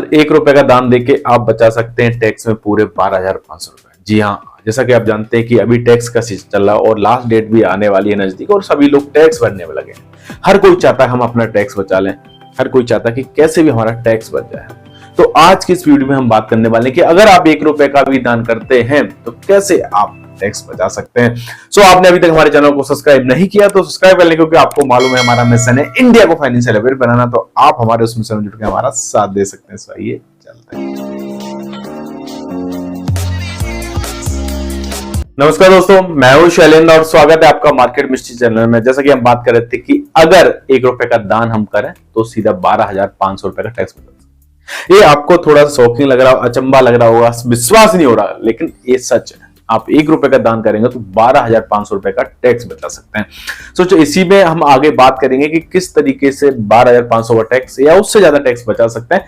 मात्र 1 रुपए का दान देके आप बचा सकते हैं टैक्स में पूरे 12,500 रुपए। जी हाँ, जैसा कि आप जानते हैं कि अभी टैक्स का सीजन चल रहा है और लास्ट डेट भी आने वाली है नजदीक, और सभी लोग टैक्स भरने में लगे हैं। हर कोई चाहता है हम अपना टैक्स बचा लें, हर कोई चाहता है कि कैसे भी हमारा टैक्स बच जाए। तो आज की इस वीडियो में हम बात करने वाले हैं कि अगर आप 1 रुपए का भी दान करते हैं तो कैसे आप टैक्स बचा सकते हैं। सो आपने अभी तक हमारे चैनल को सब्सक्राइब नहीं किया तो सब्सक्राइब कर लें, क्योंकि आपको मालूम है हमारा मिशन है इंडिया को फाइनेंशियल लिबरेट बनाना, तो आप हमारे उस मिशन में जुड़ के हमारा साथ दे सकते हैं। सो आइए चलते हैं। नमस्कार दोस्तों, मैं हूं शैलेंद्र और स्वागत है आपका मार्केट मिस्ट्री चैनल में। जैसा कि हम बात कर रहे थे कि अगर 1 रुपए का दान हम करें तो सीधा 12,500 रुपए का टैक्स बचा सकते हैं। ये आपको थोड़ा सा शॉकिंग लग रहा, अचंबा लग रहा होगा, विश्वास नहीं हो रहा, लेकिन ये सच है। आप 1 रुपए का दान करेंगे तो 12,500 रुपए का टैक्स बचा सकते हैं। सोचो, इसी में हम आगे बात करेंगे कि किस तरीके से 12,500 का टैक्स या उससे ज्यादा टैक्स बचा सकते हैं।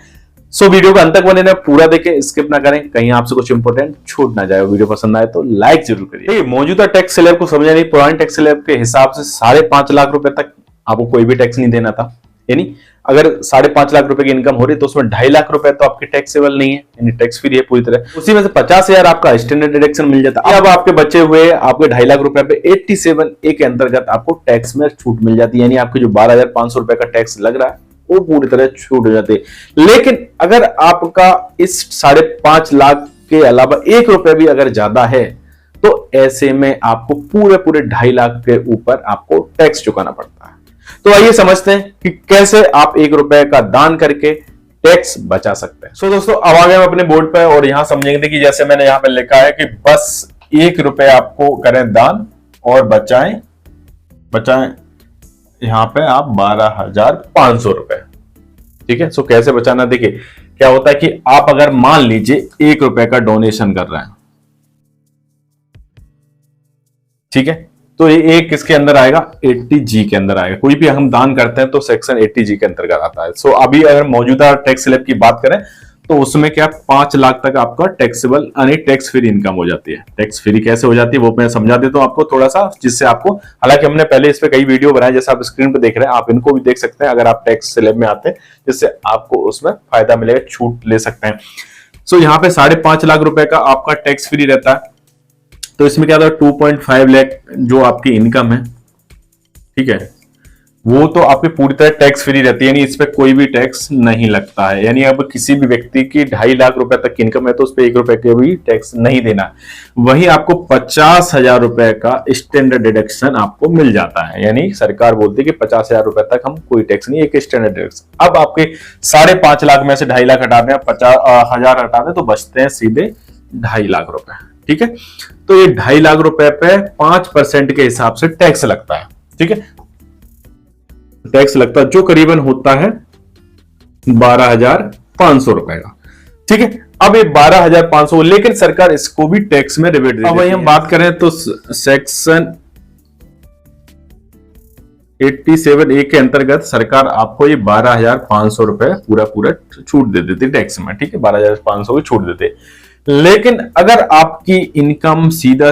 सो वीडियो को अंत तक बने रहें, पूरा देखें, स्किप ना करें, कहीं आपसे कुछ इंपॉर्टेंट छूट ना जाए। वीडियो पसंद आए तो लाइक जरूर करिए। मौजूदा टैक्स स्लैब को समझा नहीं, पुराने टैक्स स्लैब के हिसाब से 5.5 लाख रुपए तक आपको कोई भी टैक्स नहीं देना था। यानी अगर 5.5 लाख रुपए की इनकम हो रही तो उसमें 2.5 लाख रुपए तो आपके टैक्सेबल नहीं है, यानी टैक्स फ्री है पूरी तरह। उसी में से 50,000 आपका स्टैंडर्ड डिडक्शन मिल जाता है। अब आपके बचे हुए आपके 2.5 लाख रुपए पे 87A के अंतर्गत आपको टैक्स में छूट मिल जाती है, यानी आपके जो 12,500 रुपए का टैक्स लग रहा है वो पूरी तरह छूट हो जाती है। लेकिन अगर आपका इस 5.5 लाख के अलावा 1 रुपए भी अगर ज्यादा है तो ऐसे में आपको पूरे 2.5 लाख के ऊपर आपको टैक्स चुकाना पड़ता है। तो आइए समझते हैं कि कैसे आप 1 रुपए का दान करके टैक्स बचा सकते हैं। दोस्तों, अब आ गए हम अपने बोर्ड पे और यहां समझेंगे कि जैसे मैंने यहां पे लिखा है कि बस 1 रुपए आपको करें दान और बचाएं यहां पे आप 12,500 रुपए। ठीक है। कैसे बचाना, देखिए क्या होता है कि आप अगर मान लीजिए 1 रुपए का डोनेशन कर रहे हैं, ठीक है, तो ये एक किसके अंदर आएगा, 80G के अंदर आएगा। कोई भी हम दान करते हैं तो सेक्शन 80G के अंतर्गत आता है। अभी अगर मौजूदा टैक्स स्लैब की बात करें तो उसमें क्या 5 लाख तक आपका टैक्सेबल यानी टैक्स फ्री इनकम हो जाती है। टैक्स फ्री कैसे हो जाती है वो मैं समझा देता हूं आपको थोड़ा सा, जिससे आपको, हालांकि हमने पहले इस पे कई वीडियो बनाए, जैसे आप स्क्रीन पे देख रहे हैं, आप इनको भी देख सकते हैं अगर आप टैक्स स्लैब में आते हैं, जिससे आपको उसमें फायदा मिलेगा, छूट ले सकते हैं। यहाँ पे 5.5 लाख रुपए का आपका टैक्स फ्री रहता है। तो इसमें क्या था, 2.5 लाख जो आपकी इनकम है, ठीक है, वो तो आपकी पूरी तरह टैक्स फ्री रहती है, यानी इस पे कोई भी टैक्स नहीं लगता है। यानी अब किसी भी व्यक्ति की 2.5 लाख रुपए तक की इनकम है तो उस पे 1 रुपए के भी टैक्स नहीं देना। वहीं आपको 50,000 रुपए का स्टैंडर्ड डिडक्शन आपको मिल जाता है, यानी सरकार बोलती है कि 50,000 रुपए तक हम कोई टैक्स नहीं, एक स्टैंडर्ड डिडक्शन। अब आपके 5.5 लाख में से 2.5 लाख हटा दें, 50,000 हटा दें तो बचते हैं सीधे 2.5 लाख रुपए। ठीक है, तो ये 2.5 लाख रुपए पे 5% के हिसाब से टैक्स लगता है। ठीक है, टैक्स लगता है जो करीबन होता है 12,500 रुपए का। ठीक है, अब ये 12,500, लेकिन सरकार इसको भी टैक्स में रिबेट देती है। अब वही हम बात करें तो सेक्शन 87A के अंतर्गत सरकार आपको ये 12,500 रुपए पूरा छूट दे देती टैक्स में। ठीक है, 12,500 की छूट देते। लेकिन अगर आपकी इनकम सीधा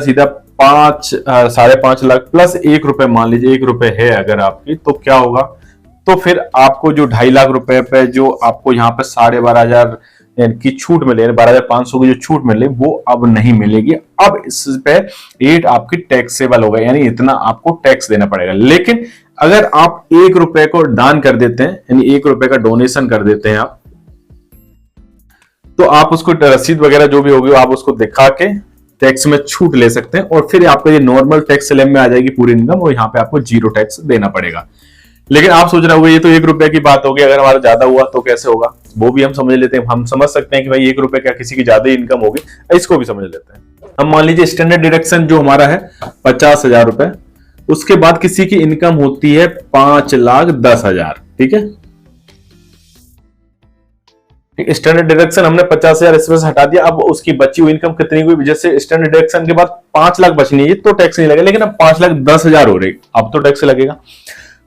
5.5 लाख प्लस 1 रुपए, मान लीजिए 1 रुपए है अगर आपकी, तो क्या होगा, तो फिर आपको जो 2.5 लाख रुपए पे जो आपको यहाँ पे 12,500 की छूट मिले, 12,500 की जो छूट मिले वो अब नहीं मिलेगी। अब इस पे रेट आपकी टैक्सेबल होगा, यानी इतना आपको टैक्स देना पड़ेगा। लेकिन अगर आप 1 रुपए को दान कर देते हैं, यानी 1 रुपए का डोनेशन कर देते हैं आप, तो आप उसको रसीद वगैरह जो भी होगी आप उसको दिखा के टैक्स में छूट ले सकते हैं, और फिर आपको ये नॉर्मल टैक्स स्लैब में आ जाएगी पूरी इनकम, और यहाँ पे आपको 0 टैक्स देना पड़ेगा। लेकिन आप सोच रहे होंगे ये तो 1 रुपए की बात होगी, अगर हमारा ज्यादा हुआ तो कैसे होगा, वो भी हम समझ लेते हैं। हम समझ सकते हैं कि भाई 1 रुपए क्या किसी की ज्यादा इनकम होगी, इसको भी समझ लेते हैं। हम मान लीजिए स्टैंडर्ड डिडक्शन जो हमारा है 50,000 रुपए, उसके बाद किसी की इनकम होती है 5,10,000। ठीक है, स्टैंडर्ड डिडक्शन हमने 50,000 इसमें से हटा दिया। अब उसकी बची हुई इनकम कितनी हुई, जैसे स्टैंडर्ड डिडक्शन के बाद 5 लाख बचनी है तो टैक्स नहीं लगेगा, लेकिन अब 5,10,000 हो रही, अब तो टैक्स लगेगा।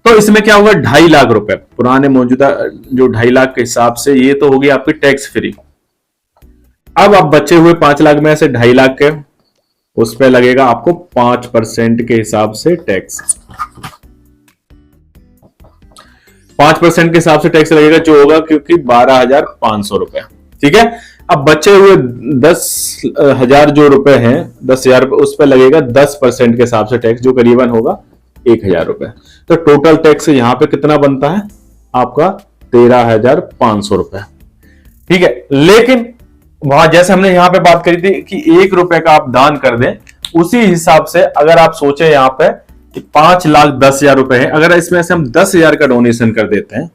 तो इसमें क्या होगा, 2.5 लाख रुपए पुराने मौजूदा जो 2.5 लाख के हिसाब से, ये तो होगी आपकी टैक्स फ्री। अब आप बचे हुए 5 लाख में से 2.5 लाख के उस पर लगेगा आपको 5% के हिसाब से टैक्स। 5% के हिसाब से टैक्स लगेगा जो होगा क्योंकि 12,500 रुपए। ठीक है, अब बचे हुए 10,000 जो रुपए हैं, 10,000 रुपए, उस पर लगेगा 10% के हिसाब से टैक्स जो करीबन होगा 1,000 रुपए। तो टोटल टैक्स यहां पे कितना बनता है आपका 13,500 रुपए। ठीक है, लेकिन वहां जैसे हमने यहां पे बात करी थी कि 1 रुपए का आप दान कर दें, उसी हिसाब से अगर आप सोचे यहां पे कि 5,10,000 रुपए है, अगर इसमें से हम 10,000 का डोनेशन कर देते हैं,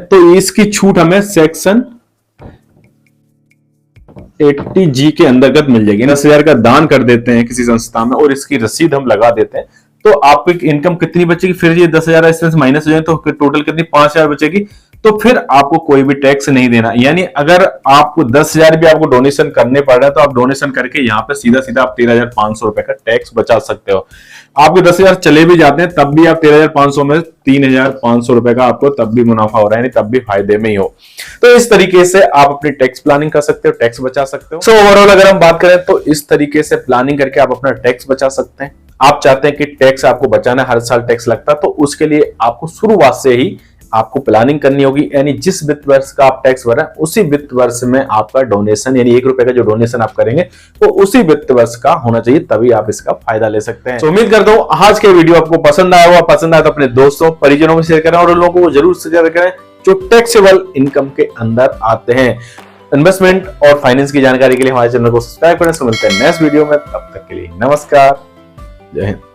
तो इसकी छूट हमें सेक्शन 80G के अंतर्गत मिल जाएगी। 10,000 का दान कर देते हैं किसी संस्था में और इसकी रसीद हम लगा देते हैं, तो आपकी इनकम कितनी बचेगी, फिर ये 10,000 इसमें से माइनस हो जाए तो टोटल कितनी 5,000 बचेगी। तो फिर आपको कोई भी टैक्स नहीं देना, यानी अगर आपको 10,000 भी आपको डोनेशन करने पड़ रहा है तो आप डोनेशन करके यहाँ पे सीधा सीधा आप 13,500 रुपए का टैक्स बचा सकते हो। आपके 10,000 चले भी जाते हैं तब भी आप 13,500 में 3,500 रुपए का आपको तब भी मुनाफा हो रहा है, यानी तब भी फायदे में ही हो। तो इस तरीके से आप अपनी टैक्स प्लानिंग कर सकते हो, टैक्स बचा सकते हो। सो ओवरऑल अगर हम बात करें तो इस तरीके से प्लानिंग करके आप अपना टैक्स बचा सकते हैं। आप चाहते हैं कि टैक्स आपको बचाना, हर साल टैक्स लगता, तो उसके लिए आपको शुरुआत से ही आपको प्लानिंग करनी होगी, यानी जिस वित्त वर्ष का आप टैक्स भर रहे हैं उसी वित्त वर्ष में आपका डोनेशन, यानी 1 रुपए का जो डोनेशन आप करेंगे वो उसी वित्त वर्ष का होना चाहिए, तभी आप इसका फायदा ले सकते हैं। तो उम्मीद करता हूं आज के वीडियो आपको पसंद आया होगा। पसंद आया तो अपने दोस्तों परिजनों में शेयर करें और उन लोगों को जरूर शेयर करें जो टैक्सेबल इनकम के अंदर आते हैं। इन्वेस्टमेंट और फाइनेंस की जानकारी के लिए हमारे चैनल को सब्सक्राइब करें। मिलते हैं नेक्स्ट वीडियो में, तब तक के लिए नमस्कार, जय हिंद।